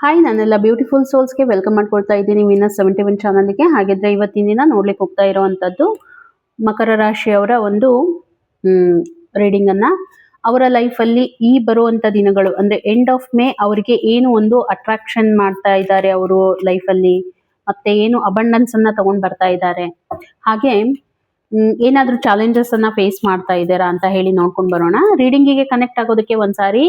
Hi, ನಾನೆಲ್ಲ beautiful ಸೋಲ್ಸ್ಗೆ welcome ಮಾಡ್ಕೊಳ್ತಾ ಇದ್ದೀನಿ ವಿನಸ್ 71 ಚಾನಲ್ಗೆ. ಹಾಗಿದ್ರೆ ಇವತ್ತಿನ ದಿನ ನೋಡ್ಲಿಕ್ಕೆ ಹೋಗ್ತಾ ಇರೋವಂಥದ್ದು ಮಕರ ರಾಶಿಯವರ ಒಂದು ರೀಡಿಂಗ್ ಅನ್ನ. ಅವರ ಲೈಫಲ್ಲಿ ಈ ಬರುವಂತ ದಿನಗಳು ಅಂದ್ರೆ ಎಂಡ್ ಆಫ್ ಮೇ ಅವರಿಗೆ ಏನು ಒಂದು ಅಟ್ರಾಕ್ಷನ್ ಮಾಡ್ತಾ ಇದ್ದಾರೆ ಅವರು ಲೈಫಲ್ಲಿ, ಮತ್ತೆ ಏನು ಅಬಂಡೆನ್ಸ್ ಅನ್ನ ತಗೊಂಡ್ ಬರ್ತಾ ಇದ್ದಾರೆ, ಹಾಗೆ ಏನಾದ್ರೂ ಚಾಲೆಂಜಸ್ ಅನ್ನ ಫೇಸ್ ಮಾಡ್ತಾ ಇದ್ದೀರಾ ಅಂತ ಹೇಳಿ ನೋಡ್ಕೊಂಡ್ ಬರೋಣ. ರೀಡಿಂಗಿಗೆ ಕನೆಕ್ಟ್ ಆಗೋದಕ್ಕೆ ಒಂದ್ಸಾರಿ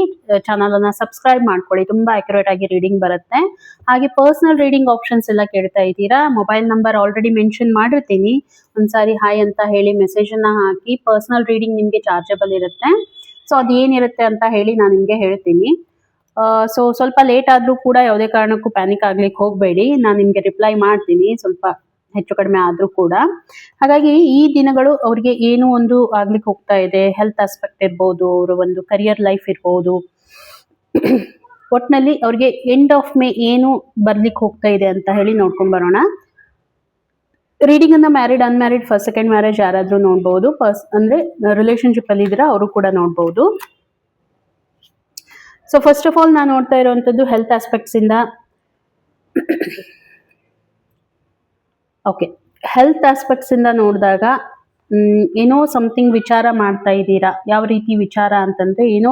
ಚಾನಲ್ ಅನ್ನ ಸಬ್ಸ್ಕ್ರೈಬ್ ಮಾಡ್ಕೊಳ್ಳಿ, ತುಂಬಾ ಅಕ್ಯುರೇಟ್ ಆಗಿ ರೀಡಿಂಗ್ ಬರುತ್ತೆ. ಹಾಗೆ ಪರ್ಸನಲ್ ರೀಡಿಂಗ್ ಆಪ್ಷನ್ಸ್ ಎಲ್ಲ ಕೇಳ್ತಾ ಇದ್ದೀರಾ, ಮೊಬೈಲ್ ನಂಬರ್ ಆಲ್ರೆಡಿ ಮೆನ್ಷನ್ ಮಾಡಿರ್ತೀನಿ, ಒಂದ್ಸಾರಿ ಹಾಯ್ ಅಂತ ಹೇಳಿ ಮೆಸೇಜ್ ಅನ್ನ ಹಾಕಿ. ಪರ್ಸನಲ್ ರೀಡಿಂಗ್ ನಿಮ್ಗೆ ಚಾರ್ಜಬಲ್ ಇರುತ್ತೆ. ಸೊ ಅದೇನಿರುತ್ತೆ ಅಂತ ಹೇಳಿ ನಾನು ನಿಮ್ಗೆ ಹೇಳ್ತೀನಿ. ಸೊ ಸ್ವಲ್ಪ ಲೇಟ್ ಆದ್ರೂ ಕೂಡ ಯಾವುದೇ ಕಾರಣಕ್ಕೂ ಪ್ಯಾನಿಕ್ ಆಗ್ಲಿಕ್ಕೆ ಹೋಗಬೇಡಿ, ನಾನು ನಿಮ್ಗೆ ರಿಪ್ಲೈ ಮಾಡ್ತೀನಿ ಸ್ವಲ್ಪ ಹೆಚ್ಚು ಕಡಿಮೆ ಆದ್ರೂ ಕೂಡ. ಹಾಗಾಗಿ ಈ ದಿನಗಳು ಅವ್ರಿಗೆ ಏನು ಒಂದು ಆಗ್ಲಿಕ್ಕೆ ಹೋಗ್ತಾ ಇದೆ, ಹೆಲ್ತ್ ಆಸ್ಪೆಕ್ಟ್ ಇರ್ಬೋದು, ಅವರ ಒಂದು ಕರಿಯರ್ ಲೈಫ್ ಇರ್ಬೋದು, ಒಟ್ನಲ್ಲಿ ಅವ್ರಿಗೆ ಎಂಡ್ ಆಫ್ ಮೇ ಏನು ಬರ್ಲಿಕ್ಕೆ ಹೋಗ್ತಾ ಇದೆ ಅಂತ ಹೇಳಿ ನೋಡ್ಕೊಂಡ್ ಬರೋಣ. ರೀಡಿಂಗ್ ಅನ್ನ married unmarried first second marriage ಯಾರಾದ್ರೂ ನೋಡ್ಬೋದು, ಅಂದ್ರೆ ರಿಲೇಶನ್ಶಿಪ್ ಅಲ್ಲಿ ಇದ್ರೆ ಅವರು ಕೂಡ ನೋಡ್ಬೋದು. ಸೊ ಫಸ್ಟ್ ಆಫ್ ಆಲ್ ನಾನು ನೋಡ್ತಾ ಇರುವಂತದ್ದು ಹೆಲ್ತ್ ಆಸ್ಪೆಕ್ಟ್ಸ್ ಇಂದ. ಓಕೆ, ಹೆಲ್ತ್ ಆಸ್ಪೆಕ್ಟ್ಸ್ ಇಂದ ನೋಡಿದಾಗ ಏನೋ ಸಮಥಿಂಗ್ ವಿಚಾರ ಮಾಡ್ತಾ ಇದ್ದೀರಾ. ಯಾವ ರೀತಿ ವಿಚಾರ ಅಂತಂದ್ರೆ, ಏನೋ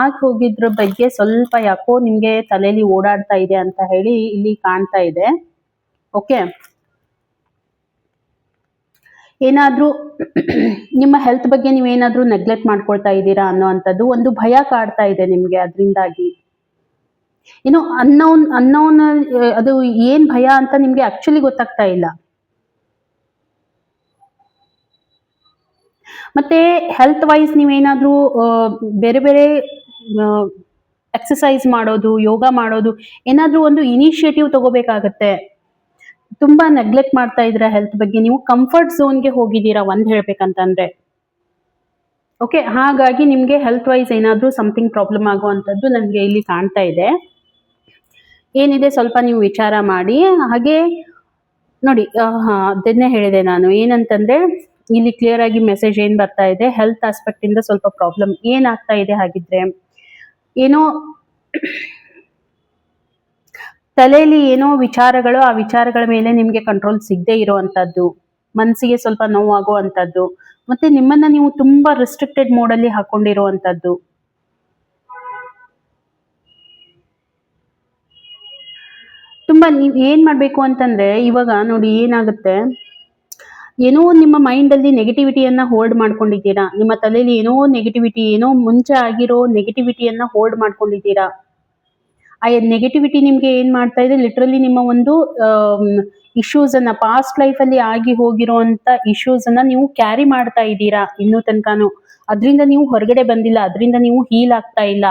ಆಗಿ ಹೋಗಿದ್ರ ಬಗ್ಗೆ ಸ್ವಲ್ಪ ಯಾಕೋ ನಿಮ್ಗೆ ತಲೆಯಲ್ಲಿ ಓಡಾಡ್ತಾ ಇದೆ ಅಂತ ಹೇಳಿ ಇಲ್ಲಿ ಕಾಣ್ತಾ ಇದೆ. ಓಕೆ, ಏನಾದ್ರೂ ನಿಮ್ಮ ಹೆಲ್ತ್ ಬಗ್ಗೆ ನೀವೇನಾದ್ರೂ ನೆಗ್ಲೆಕ್ಟ್ ಮಾಡ್ಕೊಳ್ತಾ ಇದ್ದೀರಾ ಅನ್ನೋವಂಥದ್ದು ಒಂದು ಭಯ ಕಾಡ್ತಾ ಇದೆ ನಿಮ್ಗೆ. ಅದರಿಂದಾಗಿ ಏನೋ ಅನ್ನೋನ್ ಅದು ಏನ್ ಭಯ ಅಂತ ನಿಮ್ಗೆ ಆಕ್ಚುಲಿ ಗೊತ್ತಾಗ್ತಾ ಇಲ್ಲ. ಮತ್ತೆ ಹೆಲ್ತ್ ವೈಸ್ ನೀವೇನಾದ್ರೂ ಬೇರೆ ಬೇರೆ ಎಕ್ಸಸೈಸ್ ಮಾಡೋದು, ಯೋಗ ಮಾಡೋದು, ಏನಾದ್ರೂ ಒಂದು ಇನಿಷಿಯೇಟಿವ್ ತಗೋಬೇಕಾಗತ್ತೆ. ತುಂಬಾ ನೆಗ್ಲೆಕ್ಟ್ ಮಾಡ್ತಾ ಇದ್ರ ಹೆಲ್ತ್ ಬಗ್ಗೆ. ನೀವು ಕಂಫರ್ಟ್ ಝೋನ್ಗೆ ಹೋಗಿದ್ದೀರಾ ಒಂದ್ ಹೇಳ್ಬೇಕಂತಂದ್ರೆ. ಓಕೆ, ಹಾಗಾಗಿ ನಿಮ್ಗೆ ಹೆಲ್ತ್ ವೈಸ್ ಏನಾದ್ರೂ ಸಮಥಿಂಗ್ ಪ್ರಾಬ್ಲಮ್ ಆಗುವಂತದ್ದು ನನಗೆ ಇಲ್ಲಿ ಕಾಣ್ತಾ ಇದೆ. ಏನಿದೆ ಸ್ವಲ್ಪ ನೀವು ವಿಚಾರ ಮಾಡಿ. ಹಾಗೆ ನೋಡಿ, ಅದನ್ನೇ ಹೇಳಿದೆ ನಾನು, ಏನಂತಂದ್ರೆ ಇಲ್ಲಿ ಕ್ಲಿಯರ್ ಆಗಿ ಮೆಸೇಜ್ ಏನ್ ಬರ್ತಾ ಇದೆ, ಹೆಲ್ತ್ ಆಸ್ಪೆಕ್ಟ್ ಇಂದ ಸ್ವಲ್ಪ ಪ್ರಾಬ್ಲಮ್ ಏನಾಗ್ತಾ ಇದೆ. ಹಾಗಿದ್ರೆ ಏನೋ ತಲೆಯಲ್ಲಿ ಏನೋ ವಿಚಾರಗಳು, ಆ ವಿಚಾರಗಳ ಮೇಲೆ ನಿಮ್ಗೆ ಕಂಟ್ರೋಲ್ ಸಿಗದೆ ಇರುವಂತದ್ದು, ಮನಸ್ಸಿಗೆ ಸ್ವಲ್ಪ ನೋವಾಗುವಂತದ್ದು, ಮತ್ತೆ ನಿಮ್ಮನ್ನ ನೀವು ತುಂಬಾ ರೆಸ್ಟ್ರಿಕ್ಟೆಡ್ ಮೋಡಲ್ಲಿ ಹಾಕೊಂಡಿರುವಂತದ್ದು. ತುಂಬಾ ನೀವ್ ಏನ್ ಮಾಡ್ಬೇಕು ಅಂತಂದ್ರೆ, ಇವಾಗ ನೋಡಿ ಏನಾಗುತ್ತೆ, ಏನೋ ನಿಮ್ಮ ಮೈಂಡ್ ಅಲ್ಲಿ ನೆಗೆಟಿವಿಟಿಯನ್ನ ಹೋಲ್ಡ್ ಮಾಡ್ಕೊಂಡಿದ್ದೀರಾ. ನಿಮ್ಮ ತಲೆಯಲ್ಲಿ ಏನೋ ನೆಗೆಟಿವಿಟಿ, ಏನೋ ಮುಂಚೆ ಆಗಿರೋ ನೆಗೆಟಿವಿಟಿಯನ್ನ ಹೋಲ್ಡ್ ಮಾಡ್ಕೊಂಡಿದ್ದೀರಾ. ಆ ನೆಗೆಟಿವಿಟಿ ನಿಮ್ಗೆ ಏನ್ ಮಾಡ್ತಾ ಇದೆ, ಲಿಟ್ರಲಿ ನಿಮ್ಮ ಒಂದು ಇಶ್ಯೂಸ್ ಅನ್ನ, ಪಾಸ್ಟ್ ಲೈಫ್ ಅಲ್ಲಿ ಆಗಿ ಹೋಗಿರುವಂತ ಇಶ್ಯೂಸ್ ಅನ್ನ ನೀವು ಕ್ಯಾರಿ ಮಾಡ್ತಾ ಇದ್ದೀರಾ ಇನ್ನೂ ತನಕನೂ. ಅದರಿಂದ ನೀವು ಹೊರಗಡೆ ಬಂದಿಲ್ಲ, ಅದರಿಂದ ನೀವು ಹೀಲ್ ಆಗ್ತಾ ಇಲ್ಲ.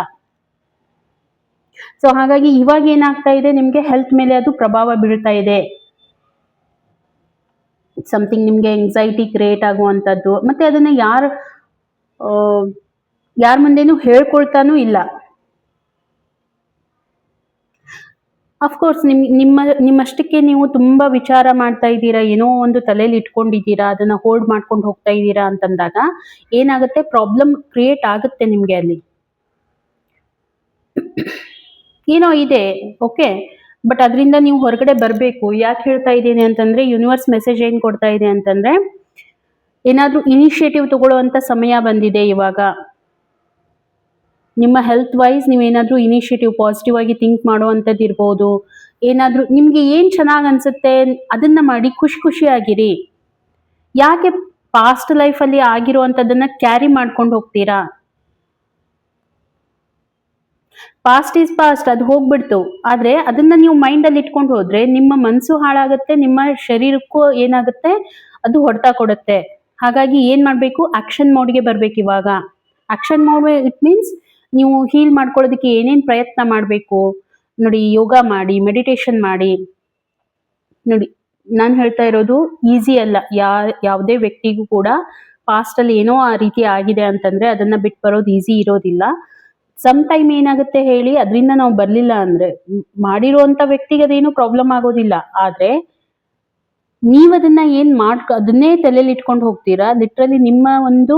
ಸೊ ಹಾಗಾಗಿ ಇವಾಗ ಏನಾಗ್ತಾ ಇದೆ, ನಿಮ್ಗೆ ಹೆಲ್ತ್ ಮೇಲೆ ಅದು ಪ್ರಭಾವ ಬೀಳ್ತಾ ಇದೆ. ಸಮಥಿಂಗ್ ನಿಮ್ಗೆ ಎಂಗ್ಸೈಟಿ ಕ್ರಿಯೇಟ್ ಆಗುವಂತದ್ದು, ಮತ್ತೆ ಅದನ್ನ ಯಾರ ಮುಂದೆನೂ ಹೇಳ್ಕೊಳ್ತಾನೂ ಇಲ್ಲ. ಅಫ್ಕೋರ್ಸ್ ನಿಮ್ಮಷ್ಟಕ್ಕೆ ನೀವು ತುಂಬಾ ವಿಚಾರ ಮಾಡ್ತಾ ಇದ್ದೀರಾ, ಏನೋ ಒಂದು ತಲೆಯಲ್ಲಿ ಇಟ್ಕೊಂಡಿದ್ದೀರಾ, ಅದನ್ನ ಹೋಲ್ಡ್ ಮಾಡ್ಕೊಂಡು ಹೋಗ್ತಾ ಇದ್ದೀರಾ ಅಂತಂದಾಗ ಏನಾಗುತ್ತೆ, ಪ್ರಾಬ್ಲಮ್ ಕ್ರಿಯೇಟ್ ಆಗುತ್ತೆ ನಿಮ್ಗೆ ಅಲ್ಲಿ. ಏನೋ ಇದೆ, ಓಕೆ, ಬಟ್ ಅದರಿಂದ ನೀವು ಹೊರಗಡೆ ಬರಬೇಕು. ಯಾಕೆ ಹೇಳ್ತಾ ಇದ್ದೀನಿ ಅಂತಂದ್ರೆ, ಯೂನಿವರ್ಸ್ ಮೆಸೇಜ್ ಏನ್ ಕೊಡ್ತಾ ಇದೆ ಅಂತಂದ್ರೆ, ಏನಾದ್ರೂ ಇನಿಷಿಯೇಟಿವ್ ತಗೊಳ್ಳುವಂತ ಸಮಯ ಬಂದಿದೆ ಇವಾಗ. ನಿಮ್ಮ ಹೆಲ್ತ್ ವೈಸ್ ನೀವೇನಾದ್ರೂ ಇನಿಷಿಯೇಟಿವ್ ಪಾಸಿಟಿವ್ ಆಗಿ ಥಿಂಕ್ ಮಾಡುವಂಥದ್ದು ಇರ್ಬೋದು. ಏನಾದ್ರೂ ನಿಮ್ಗೆ ಏನ್ ಚೆನ್ನಾಗ್ ಅನ್ಸುತ್ತೆ ಅದನ್ನ ಮಾಡಿ, ಖುಷಿ ಖುಷಿಯಾಗಿರಿ. ಯಾಕೆ ಪಾಸ್ಟ್ ಲೈಫ್ ಅಲ್ಲಿ ಆಗಿರುವಂತದನ್ನ ಕ್ಯಾರಿ ಮಾಡ್ಕೊಂಡು ಹೋಗ್ತೀರಾ? ಪಾಸ್ಟ್ ಈಸ್ ಪಾಸ್ಟ್, ಅದು ಹೋಗ್ಬಿಡ್ತು. ಆದ್ರೆ ಅದನ್ನ ನೀವು ಮೈಂಡ್ ಅಲ್ಲಿ ಇಟ್ಕೊಂಡು ಹೋದ್ರೆ ನಿಮ್ಮ ಮನಸ್ಸು ಹಾಳಾಗುತ್ತೆ, ನಿಮ್ಮ ಶರೀರಕ್ಕೂ ಏನಾಗುತ್ತೆ, ಅದು ಹೊಡೆತ ಕೊಡುತ್ತೆ. ಹಾಗಾಗಿ ಏನ್ ಮಾಡ್ಬೇಕು, ಆಕ್ಷನ್ ಮೋಡ್ಗೆ ಬರ್ಬೇಕು ಇವಾಗ. ಆಕ್ಷನ್ ಮೋಡ್ ಇಟ್ ಮೀನ್ಸ್ ನೀವು ಹೀಲ್ ಮಾಡ್ಕೊಳ್ಳೋದಕ್ಕೆ ಏನೇನ್ ಪ್ರಯತ್ನ ಮಾಡಬೇಕು ನೋಡಿ. ಯೋಗ ಮಾಡಿ, ಮೆಡಿಟೇಷನ್ ಮಾಡಿ. ನೋಡಿ, ನಾನು ಹೇಳ್ತಾ ಇರೋದು ಈಸಿ ಅಲ್ಲ. ಯಾವುದೇ ವ್ಯಕ್ತಿಗೂ ಕೂಡ ಪಾಸ್ಟ್ ಅಲ್ಲಿ ಏನೋ ಆ ರೀತಿ ಆಗಿದೆ ಅಂತಂದ್ರೆ ಅದನ್ನ ಬಿಟ್ಟು ಬರೋದು ಈಸಿ ಇರೋದಿಲ್ಲ. ಸಮ್ ಟೈಮ್ ಏನಾಗುತ್ತೆ ಹೇಳಿ, ಅದರಿಂದ ನಾವು ಬರ್ಲಿಲ್ಲ ಅಂದ್ರೆ ಮಾಡಿರುವಂತ ವ್ಯಕ್ತಿಗೆ ಅದೇನು ಪ್ರಾಬ್ಲಮ್ ಆಗೋದಿಲ್ಲ. ಆದ್ರೆ ನೀವ್ ಅದನ್ನ ಅದನ್ನೇ ತಲೆಯಲ್ಲಿ ಇಟ್ಕೊಂಡು ಹೋಗ್ತೀರಾ, ಲಿಟ್ರಲಿ ನಿಮ್ಮ ಒಂದು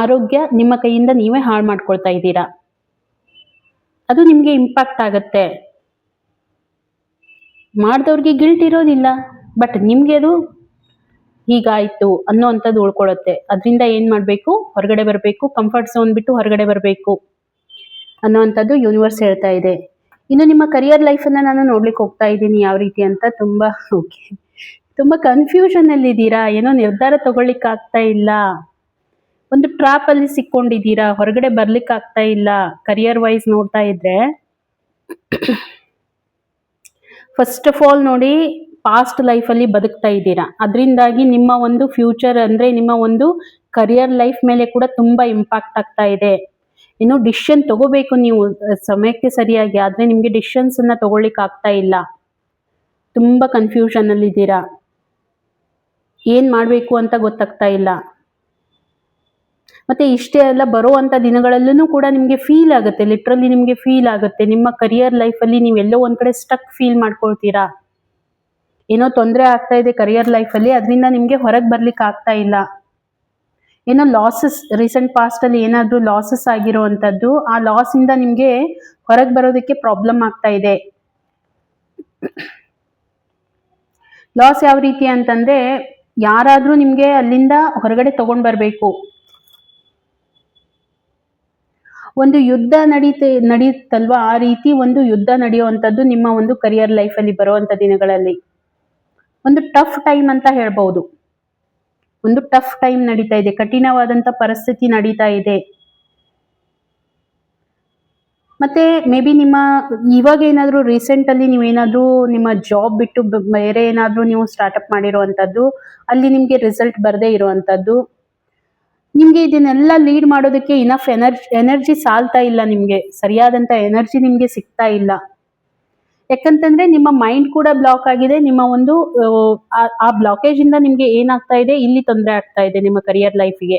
ಆರೋಗ್ಯ ನಿಮ್ಮ ಕೈಯಿಂದ ನೀವೇ ಹಾಳು ಮಾಡ್ಕೊಳ್ತಾ ಇದ್ದೀರಾ. ಅದು ನಿಮಗೆ ಇಂಪ್ಯಾಕ್ಟ್ ಆಗುತ್ತೆ. ಮಾಡಿದವ್ರಿಗೆ ಗಿಲ್ಟ್ ಇರೋದಿಲ್ಲ, ಬಟ್ ನಿಮಗೆ ಅದು ಹೀಗಾಯ್ತು ಅನ್ನೋವಂಥದ್ದು ಉಳ್ಕೊಳ್ಳುತ್ತೆ. ಅದರಿಂದ ಏನು ಮಾಡಬೇಕು, ಹೊರಗಡೆ ಬರಬೇಕು, ಕಂಫರ್ಟ್ ಝೋನ್ ಬಿಟ್ಟು ಹೊರಗಡೆ ಬರಬೇಕು ಅನ್ನೋವಂಥದ್ದು ಯೂನಿವರ್ಸ್ ಹೇಳ್ತಾ ಇದೆ. ಇನ್ನು ನಿಮ್ಮ ಕರಿಯರ್ ಲೈಫನ್ನು ನಾನು ನೋಡ್ಲಿಕ್ಕೆ ಹೋಗ್ತಾ ಇದ್ದೀನಿ ಯಾವ ರೀತಿ ಅಂತ. ತುಂಬ ಕನ್ಫ್ಯೂಷನಲ್ಲಿದ್ದೀರಾ, ಏನೋ ನಿರ್ಧಾರ ತಗೊಳ್ಳಿಕ್ಕೆ ಆಗ್ತಾ ಇಲ್ಲ, ಒಂದು ಟ್ರಾಪಲ್ಲಿ ಸಿಕ್ಕೊಂಡಿದ್ದೀರಾ, ಹೊರಗಡೆ ಬರ್ಲಿಕ್ಕೆ ಆಗ್ತಾ ಇಲ್ಲ. ಕರಿಯರ್ ವೈಸ್ ನೋಡ್ತಾ ಇದ್ರೆ ಫಸ್ಟ್ ಆಫ್ ಆಲ್ ನೋಡಿ, ಪಾಸ್ಟ್ ಲೈಫಲ್ಲಿ ಬದುಕ್ತಾ ಇದ್ದೀರಾ, ಅದರಿಂದಾಗಿ ನಿಮ್ಮ ಒಂದು ಫ್ಯೂಚರ್ ಅಂದರೆ ನಿಮ್ಮ ಒಂದು ಕರಿಯರ್ ಲೈಫ್ ಮೇಲೆ ಕೂಡ ತುಂಬ ಇಂಪ್ಯಾಕ್ಟ್ ಆಗ್ತಾ ಇದೆ. ಇನ್ನು ಡಿಸಿಷನ್ ತಗೋಬೇಕು ನೀವು ಸಮಯಕ್ಕೆ ಸರಿಯಾಗಿ, ಆದರೆ ನಿಮಗೆ ಡಿಸಿಷನ್ಸನ್ನು ತಗೊಳ್ಳಿಕ್ಕೆ ಆಗ್ತಾ ಇಲ್ಲ. ತುಂಬ ಕನ್ಫ್ಯೂಷನಲ್ಲಿದ್ದೀರಾ, ಏನು ಮಾಡಬೇಕು ಅಂತ ಗೊತ್ತಾಗ್ತಾ ಇಲ್ಲ. ಮತ್ತು ಇಷ್ಟೇ ಅಲ್ಲ, ಬರುವಂಥ ದಿನಗಳಲ್ಲೂ ಕೂಡ ನಿಮಗೆ ಫೀಲ್ ಆಗುತ್ತೆ, ಲಿಟ್ರಲಿ ನಿಮಗೆ ಫೀಲ್ ಆಗುತ್ತೆ, ನಿಮ್ಮ ಕರಿಯರ್ ಲೈಫಲ್ಲಿ ನೀವೆಲ್ಲೋ ಒಂದು ಕಡೆ ಸ್ಟಕ್ ಫೀಲ್ ಮಾಡ್ಕೊಳ್ತೀರಾ. ಏನೋ ತೊಂದರೆ ಆಗ್ತಾ ಇದೆ ಕರಿಯರ್ ಲೈಫಲ್ಲಿ, ಅದರಿಂದ ನಿಮಗೆ ಹೊರಗೆ ಬರ್ಲಿಕ್ಕೆ ಆಗ್ತಾ ಇಲ್ಲ. ಏನೋ ಲಾಸಸ್, ರೀಸೆಂಟ್ ಪಾಸ್ಟಲ್ಲಿ ಏನಾದರೂ ಲಾಸಸ್ ಆಗಿರೋವಂಥದ್ದು, ಆ ಲಾಸಿಂದ ನಿಮಗೆ ಹೊರಗೆ ಬರೋದಕ್ಕೆ ಪ್ರಾಬ್ಲಮ್ ಆಗ್ತಾ ಇದೆ. ಲಾಸ್ ಯಾವ ರೀತಿ ಅಂತಂದರೆ, ಯಾರಾದರೂ ನಿಮಗೆ ಅಲ್ಲಿಂದ ಹೊರಗಡೆ ತಗೊಂಡು ಬರಬೇಕು. ಒಂದು ಯುದ್ಧ ನಡೆಯುತ್ತಲ್ವಾ, ಆ ರೀತಿ ಒಂದು ಯುದ್ಧ ನಡೆಯುವಂಥದ್ದು ನಿಮ್ಮ ಒಂದು ಕರಿಯರ್ ಲೈಫಲ್ಲಿ ಬರುವಂಥ ದಿನಗಳಲ್ಲಿ. ಒಂದು ಟಫ್ ಟೈಮ್ ಅಂತ ಹೇಳ್ಬೋದು. ಒಂದು ಟಫ್ ಟೈಮ್ ನಡೀತಾ ಇದೆ, ಕಠಿಣವಾದಂಥ ಪರಿಸ್ಥಿತಿ ನಡೀತಾ ಇದೆ. ಮತ್ತೆ ಮೇ ಬಿ ನಿಮ್ಮ ಇವಾಗ ಏನಾದರೂ ರೀಸೆಂಟಲ್ಲಿ ನೀವೇನಾದರೂ ನಿಮ್ಮ ಜಾಬ್ ಬಿಟ್ಟು ಬೇರೆ ಏನಾದರೂ ನೀವು ಸ್ಟಾರ್ಟಪ್ ಮಾಡಿರುವಂಥದ್ದು, ಅಲ್ಲಿ ನಿಮಗೆ ರಿಸಲ್ಟ್ ಬರದೇ ಇರುವಂಥದ್ದು, ನಿಮಗೆ ಇದನ್ನೆಲ್ಲ ಲೀಡ್ ಮಾಡೋದಕ್ಕೆ ಇನಫ್ ಎನರ್ಜಿ ಸಾಲ್ತಾ ಇಲ್ಲ, ನಿಮಗೆ ಸರಿಯಾದಂಥ ಎನರ್ಜಿ ನಿಮಗೆ ಸಿಗ್ತಾ ಇಲ್ಲ. ಯಾಕಂತಂದ್ರೆ ನಿಮ್ಮ ಮೈಂಡ್ ಕೂಡ ಬ್ಲಾಕ್ ಆಗಿದೆ. ನಿಮ್ಮ ಒಂದು ಆ ಬ್ಲಾಕೇಜ್ ಇಂದ ನಿಮ್ಗೆ ಏನಾಗ್ತಾ ಇದೆ, ಇಲ್ಲಿ ತೊಂದರೆ ಆಗ್ತಾ ಇದೆ ನಿಮ್ಮ ಕರಿಯರ್ ಲೈಫಿಗೆ.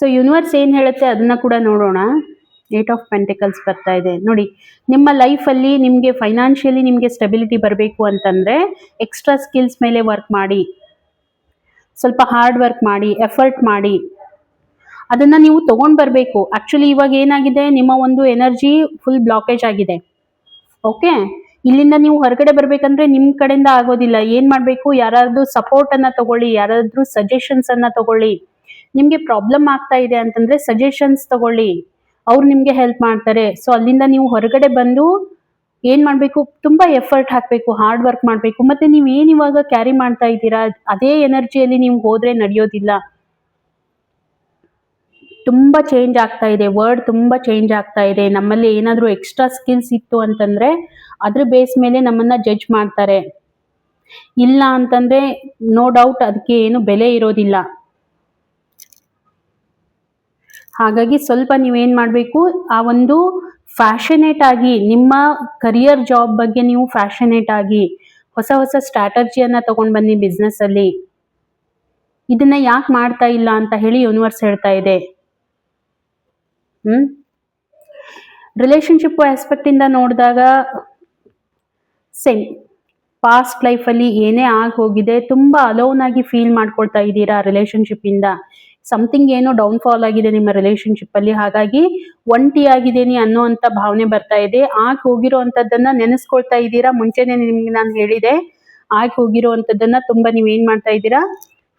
ಸೊ ಯೂನಿವರ್ಸ್ ಏನ್ ಹೇಳುತ್ತೆ ಅದನ್ನ ಕೂಡ ನೋಡೋಣ. 8 ಆಫ್ ಪೆಂಟಿಕಲ್ಸ್ ಬರ್ತಾ ಇದೆ ನೋಡಿ. ನಿಮ್ಮ ಲೈಫಲ್ಲಿ ನಿಮಗೆ ಫೈನಾನ್ಷಿಯಲಿ ನಿಮಗೆ ಸ್ಟೆಬಿಲಿಟಿ ಬರಬೇಕು ಅಂತಂದ್ರೆ ಎಕ್ಸ್ಟ್ರಾ ಸ್ಕಿಲ್ಸ್ ಮೇಲೆ ವರ್ಕ್ ಮಾಡಿ, ಸ್ವಲ್ಪ ಹಾರ್ಡ್ ವರ್ಕ್ ಮಾಡಿ, ಎಫರ್ಟ್ ಮಾಡಿ, ಅದನ್ನ ನೀವು ತಗೊಂಡ್ ಬರಬೇಕು. ಆಕ್ಚುಲಿ ಇವಾಗ ಏನಾಗಿದೆ, ನಿಮ್ಮ ಒಂದು ಎನರ್ಜಿ ಫುಲ್ ಬ್ಲಾಕೇಜ್ ಆಗಿದೆ. ಓಕೆ, ಇಲ್ಲಿಂದ ನೀವು ಹೊರಗಡೆ ಬರ್ಬೇಕಂದ್ರೆ ನಿಮ್ ಕಡೆಯಿಂದ ಆಗೋದಿಲ್ಲ. ಏನ್ ಮಾಡ್ಬೇಕು, ಯಾರಾದ್ರೂ ಸಪೋರ್ಟ್ ಅನ್ನ ತಗೊಳ್ಳಿ, ಯಾರಾದ್ರೂ ಸಜೆಷನ್ಸ್ ಅನ್ನ ತಗೊಳ್ಳಿ. ನಿಮ್ಗೆ ಪ್ರಾಬ್ಲಮ್ ಆಗ್ತಾ ಇದೆ ಅಂತಂದ್ರೆ ಸಜೆಷನ್ಸ್ ತಗೊಳ್ಳಿ, ಅವ್ರು ನಿಮ್ಗೆ ಹೆಲ್ಪ್ ಮಾಡ್ತಾರೆ. ಸೊ ಅಲ್ಲಿಂದ ನೀವು ಹೊರಗಡೆ ಬಂದು ಏನ್ ಮಾಡ್ಬೇಕು, ತುಂಬಾ ಎಫರ್ಟ್ ಹಾಕ್ಬೇಕು, ಹಾರ್ಡ್ ವರ್ಕ್ ಮಾಡ್ಬೇಕು. ಮತ್ತೆ ನೀವು ಏನ್ ಇವಾಗ ಕ್ಯಾರಿ ಮಾಡ್ತಾ ಇದ್ದೀರಾ ಅದೇ ಎನರ್ಜಿಯಲ್ಲಿ ನೀವು ಹೋದ್ರೆ ನಡೆಯೋದಿಲ್ಲ. ತುಂಬಾ ಚೇಂಜ್ ಆಗ್ತಾ ಇದೆ, ವರ್ಡ್ ತುಂಬಾ ಚೇಂಜ್ ಆಗ್ತಾ ಇದೆ. ನಮ್ಮಲ್ಲಿ ಏನಾದರೂ ಎಕ್ಸ್ಟ್ರಾ ಸ್ಕಿಲ್ಸ್ ಇತ್ತು ಅಂತಂದ್ರೆ ಅದ್ರ ಬೇಸ್ ಮೇಲೆ ನಮ್ಮನ್ನ ಜಡ್ಜ್ ಮಾಡ್ತಾರೆ. ಇಲ್ಲ ಅಂತಂದ್ರೆ ನೋ ಡೌಟ್ ಅದಕ್ಕೆ ಏನು ಬೆಲೆ ಇರೋದಿಲ್ಲ. ಹಾಗಾಗಿ ಸ್ವಲ್ಪ ನೀವೇನ್ ಮಾಡಬೇಕು, ಆ ಒಂದು ಫ್ಯಾಷನೇಟ್ ಆಗಿ ನಿಮ್ಮ ಕರಿಯರ್ ಜಾಬ್ ಬಗ್ಗೆ ನೀವು ಫ್ಯಾಷನೇಟ್ ಆಗಿ ಹೊಸ ಹೊಸ ಸ್ಟ್ರಾಟಜಿಯನ್ನ ತಗೊಂಡ್ ಬನ್ನಿ ಬಿಸ್ನೆಸ್ ಅಲ್ಲಿ. ಇದನ್ನ ಯಾಕೆ ಮಾಡ್ತಾ ಇಲ್ಲ ಅಂತ ಹೇಳಿ ಯೂನಿವರ್ಸ್ ಹೇಳ್ತಾ ಇದೆ. ರಿಲೇಶನ್ಶಿಪ್ ಆಸ್ಪೆಕ್ಟ್ ಇಂದ ನೋಡಿದಾಗ ಸೇಮ್ ಪಾಸ್ಟ್ ಲೈಫಲ್ಲಿ ಏನೇ ಆಗಿ ಹೋಗಿದೆ, ತುಂಬಾ ಅಲೋನ್ ಆಗಿ ಫೀಲ್ ಮಾಡ್ಕೊಳ್ತಾ ಇದ್ದೀರಾ ರಿಲೇಶನ್ಶಿಪ್ ಇಂದ. ಸಮಥಿಂಗ್ ಏನೋ ಡೌನ್ ಫಾಲ್ ಆಗಿದೆ ನಿಮ್ಮ ರಿಲೇಶನ್ಶಿಪ್ ಅಲ್ಲಿ, ಹಾಗಾಗಿ ಒಂಟಿ ಆಗಿದ್ದೀನಿ ಅನ್ನೋಂಥ ಭಾವನೆ ಬರ್ತಾ ಇದೆ. ಆಗಿ ಹೋಗಿರೋ ಅಂಥದ್ದನ್ನ ನೆನೆಸ್ಕೊಳ್ತಾ ಇದ್ದೀರಾ. ಮುಂಚೆನೆ ನಿಮ್ಗೆ ನಾನು ಹೇಳಿದೆ, ಆಗಿ ಹೋಗಿರೋ ಅಂಥದ್ದನ್ನ ತುಂಬಾ ನೀವೇನ್ ಮಾಡ್ತಾ ಇದ್ದೀರಾ,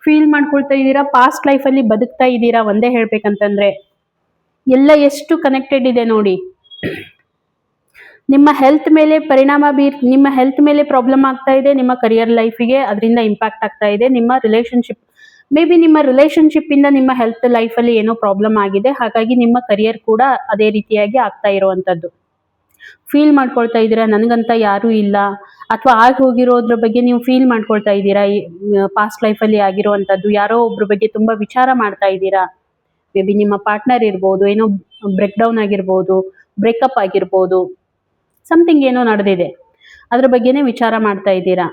ಫೀಲ್ ಮಾಡ್ಕೊಳ್ತಾ ಇದ್ದೀರಾ. ಪಾಸ್ಟ್ ಲೈಫಲ್ಲಿ ಬದುಕ್ತಾ ಇದ್ದೀರಾ ಒಂದೇ ಹೇಳ್ಬೇಕಂತಂದ್ರೆ. ಎಲ್ಲ ಎಷ್ಟು ಕನೆಕ್ಟೆಡ್ ಇದೆ ನೋಡಿ. ನಿಮ್ಮ ಹೆಲ್ತ್ ಮೇಲೆ ನಿಮ್ಮ ಹೆಲ್ತ್ ಮೇಲೆ ಪ್ರಾಬ್ಲಮ್ ಆಗ್ತಾ ಇದೆ, ನಿಮ್ಮ ಕರಿಯರ್ ಲೈಫಿಗೆ ಅದರಿಂದ ಇಂಪ್ಯಾಕ್ಟ್ ಆಗ್ತಾ ಇದೆ. ನಿಮ್ಮ ರಿಲೇಶನ್ಶಿಪ್, ಮೇ ಬಿ ನಿಮ್ಮ ರಿಲೇಶನ್ಶಿಪ್ ಇಂದ ನಿಮ್ಮ ಹೆಲ್ತ್ ಲೈಫಲ್ಲಿ ಏನೋ ಪ್ರಾಬ್ಲಮ್ ಆಗಿದೆ, ಹಾಗಾಗಿ ನಿಮ್ಮ ಕರಿಯರ್ ಕೂಡ ಅದೇ ರೀತಿಯಾಗಿ ಆಗ್ತಾ ಇರುವಂಥದ್ದು. ಫೀಲ್ ಮಾಡ್ಕೊಳ್ತಾ ಇದ್ದೀರಾ ನನಗಂತ ಯಾರೂ ಇಲ್ಲ, ಅಥವಾ ಆಗಿ ಹೋಗಿರೋದ್ರ ಬಗ್ಗೆ ನೀವು ಫೀಲ್ ಮಾಡ್ಕೊಳ್ತಾ ಇದ್ದೀರಾ. ಪಾಸ್ಟ್ ಲೈಫಲ್ಲಿ ಆಗಿರುವಂಥದ್ದು ಯಾರೋ ಒಬ್ರ ಬಗ್ಗೆ ತುಂಬಾ ವಿಚಾರ ಮಾಡ್ತಾ ಇದ್ದೀರಾ. ಮೇ ಬಿ ನಿಮ್ಮ ಪಾರ್ಟ್ನರ್ ಇರ್ಬೋದು, ಏನೋ ಬ್ರೇಕ್ ಡೌನ್ ಆಗಿರ್ಬೋದು, ಬ್ರೇಕಪ್ ಆಗಿರ್ಬೋದು, ಸಮಥಿಂಗ್ ಏನೋ ನಡೆದಿದೆ, ಅದ್ರ ಬಗ್ಗೆನೇ ವಿಚಾರ ಮಾಡ್ತಾ ಇದ್ದೀರಾ.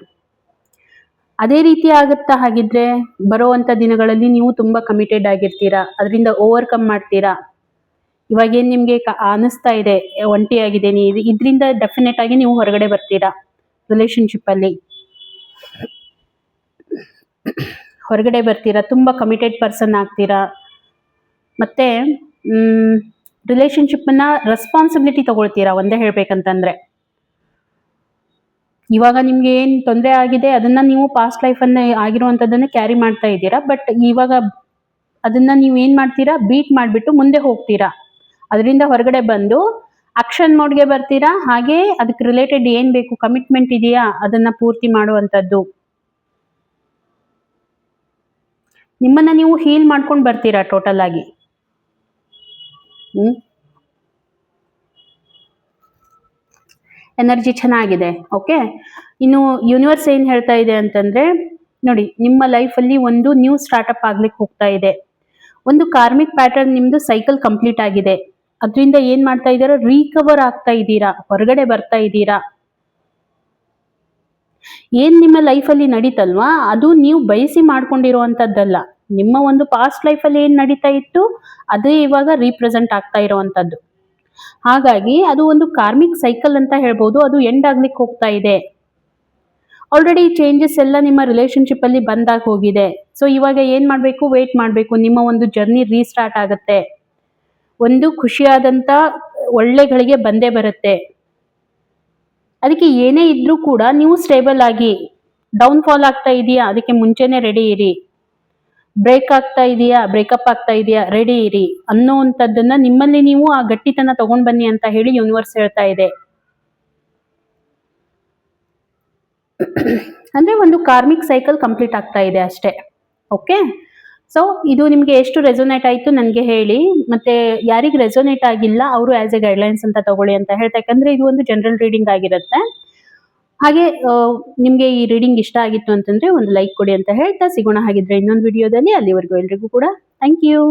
ಅದೇ ರೀತಿ ಆಗುತ್ತಾ ಹಾಗಿದ್ರೆ ಬರುವಂಥ ದಿನಗಳಲ್ಲಿ ನೀವು ತುಂಬಾ ಕಮಿಟೆಡ್ ಆಗಿರ್ತೀರಾ, ಅದರಿಂದ ಓವರ್ಕಮ್ ಮಾಡ್ತೀರಾ. ಇವಾಗೇನು ನಿಮಗೆ ಅನಿಸ್ತಾ ಇದೆ ಒಂಟಿ ಆಗಿದ್ದೀನಿ, ಇದರಿಂದ ಡೆಫಿನೆಟ್ ಆಗಿ ನೀವು ಹೊರಗಡೆ ಬರ್ತೀರಾ. ರಿಲೇಶನ್ಶಿಪ್ ಅಲ್ಲಿ ಹೊರಗಡೆ ಬರ್ತೀರಾ, ತುಂಬಾ ಕಮಿಟೆಡ್ ಪರ್ಸನ್ ಆಗ್ತೀರಾ. ಮತ್ತೆ ರಿಲೇಶನ್ಶಿಪ್ಪನ್ನ ರೆಸ್ಪಾನ್ಸಿಬಿಲಿಟಿ ತಗೊಳ್ತೀರಾ ಒಂದೇ ಹೇಳ್ಬೇಕಂತಂದ್ರೆ. ಇವಾಗ ನಿಮ್ಗೆ ಏನು ತೊಂದರೆ ಆಗಿದೆ ಅದನ್ನ ನೀವು ಪಾಸ್ಟ್ ಲೈಫನ್ನ ಆಗಿರುವಂಥದ್ದನ್ನ ಕ್ಯಾರಿ ಮಾಡ್ತಾ ಇದ್ದೀರಾ. ಬಟ್ ಇವಾಗ ಅದನ್ನ ನೀವು ಏನು ಮಾಡ್ತೀರಾ, ಬೀಟ್ ಮಾಡಿಬಿಟ್ಟು ಮುಂದೆ ಹೋಗ್ತೀರಾ. ಅದರಿಂದ ಹೊರಗಡೆ ಬಂದು ಆಕ್ಷನ್ ಮೋಡ್ಗೆ ಬರ್ತೀರಾ. ಹಾಗೆ ಅದಕ್ಕೆ ರಿಲೇಟೆಡ್ ಏನು ಬೇಕು, ಕಮಿಟ್ಮೆಂಟ್ ಇದೆಯಾ ಅದನ್ನ ಪೂರ್ತಿ ಮಾಡುವಂಥದ್ದು. ನಿಮ್ಮನ್ನ ನೀವು ಹೀಲ್ ಮಾಡ್ಕೊಂಡು ಬರ್ತೀರಾ ಟೋಟಲ್ ಆಗಿ. ಎನರ್ಜಿ ಚೆನ್ನಾಗಿದೆ. ಓಕೆ, ಇನ್ನು ಯೂನಿವರ್ಸ್ ಏನು ಹೇಳ್ತಾ ಇದೆ ಅಂತಂದ್ರೆ, ನೋಡಿ ನಿಮ್ಮ ಲೈಫಲ್ಲಿ ಒಂದು ನ್ಯೂ ಸ್ಟಾರ್ಟಪ್ ಆಗ್ಲಿಕ್ಕೆ ಹೋಗ್ತಾ ಇದೆ. ಒಂದು ಕಾರ್ಮಿಕ್ ಪ್ಯಾಟರ್ನ್ ನಿಮ್ದು ಸೈಕಲ್ ಕಂಪ್ಲೀಟ್ ಆಗಿದೆ. ಅದರಿಂದ ಏನ್ ಮಾಡ್ತಾ ಇದ್ದೀರಾ, ರೀಕವರ್ ಆಗ್ತಾ ಇದ್ದೀರಾ, ಹೊರಗಡೆ ಬರ್ತಾ ಇದ್ದೀರಾ. ಏನ್ ನಿಮ್ಮ ಲೈಫಲ್ಲಿ ನಡೀತಲ್ವಾ ಅದು ನೀವು ಬಯಸಿ ಮಾಡ್ಕೊಂಡಿರುವಂತದ್ದಲ್ಲ. ನಿಮ್ಮ ಒಂದು ಪಾಸ್ಟ್ ಲೈಫಲ್ಲಿ ಏನ್ ನಡೀತಾ ಇತ್ತು ಅದೇ ಇವಾಗ ರೀಪ್ರೆಸೆಂಟ್ ಆಗ್ತಾ ಇರುವಂತದ್ದು. ಹಾಗಾಗಿ ಅದು ಒಂದು ಕಾರ್ಮಿಕ್ ಸೈಕಲ್ ಅಂತ ಹೇಳ್ಬೋದು. ಅದು ಎಂಡ್ ಆಗ್ಲಿಕ್ಕೆ ಹೋಗ್ತಾ ಇದೆ. ಆಲ್ರೆಡಿ ಚೇಂಜಸ್ ಎಲ್ಲ ನಿಮ್ಮ ರಿಲೇಶನ್ಶಿಪ್ ಅಲ್ಲಿ ಬಂದಾಗ ಹೋಗಿದೆ. ಸೊ ಇವಾಗ ಏನ್ ಮಾಡ್ಬೇಕು, ವೇಟ್ ಮಾಡ್ಬೇಕು. ನಿಮ್ಮ ಒಂದು ಜರ್ನಿ ರೀಸ್ಟಾರ್ಟ್ ಆಗುತ್ತೆ. ಒಂದು ಖುಷಿಯಾದಂತ ಒಳ್ಳೆಗಳಿಗೆ ಬಂದೇ ಬರುತ್ತೆ. ಅದಕ್ಕೆ ಏನೇ ಇದ್ರೂ ಕೂಡ ನೀವು ಸ್ಟೇಬಲ್ ಆಗಿ, ಡೌನ್ ಫಾಲ್ ಆಗ್ತಾ ಇದೆಯಾ ಅದಕ್ಕೆ ಮುಂಚೆನೆ ರೆಡಿ ಇರಿ, ಬ್ರೇಕ್ ಆಗ್ತಾ ಇದೆಯಾ, ಬ್ರೇಕಪ್ ಆಗ್ತಾ ಇದೆಯಾ, ರೆಡಿ ಇರಿ ಅನ್ನೋವಂಥದ್ದನ್ನ ನಿಮ್ಮಲ್ಲಿ ನೀವು ಆ ಗಟ್ಟಿತನ ತಗೊಂಡ್ ಬನ್ನಿ ಅಂತ ಹೇಳಿ ಯೂನಿವರ್ಸ್ ಹೇಳ್ತಾ ಇದೆ. ಅಂದ್ರೆ ಒಂದು ಕಾರ್ಮಿಕ್ ಸೈಕಲ್ ಕಂಪ್ಲೀಟ್ ಆಗ್ತಾ ಇದೆ ಅಷ್ಟೇ. ಓಕೆ, ಸೊ ಇದು ನಿಮಗೆ ಎಷ್ಟು ರೆಸೊನೇಟ್ ಆಯಿತು ನನಗೆ ಹೇಳಿ. ಮತ್ತೆ ಯಾರಿಗೆ ರೆಸೊನೇಟ್ ಆಗಿಲ್ಲ ಅವರು ಆಸ್ ಎ ಗೈಡ್ಲೈನ್ಸ್ ಅಂತ ತಗೊಳ್ಳಿ ಅಂತ ಹೇಳ್ತಾ. ಯಾಕಂದ್ರೆ ಇದು ಒಂದು ಜನರಲ್ ರೀಡಿಂಗ್ ಆಗಿರುತ್ತೆ. ಹಾಗೆ ನಿಮಗೆ ಈ ರೀಡಿಂಗ್ ಇಷ್ಟ ಆಗಿತ್ತು ಅಂತಂದ್ರೆ ಒಂದು ಲೈಕ್ ಕೊಡಿ ಅಂತ ಹೇಳ್ತಾ ಸಿಗೋಣ ಹಾಗಿದ್ರೆ ಇನ್ನೊಂದು ವಿಡಿಯೋದಲ್ಲಿ. ಅಲ್ಲಿವರೆಗೂ ಎಲ್ರಿಗೂ ಕೂಡ ಥ್ಯಾಂಕ್ ಯು.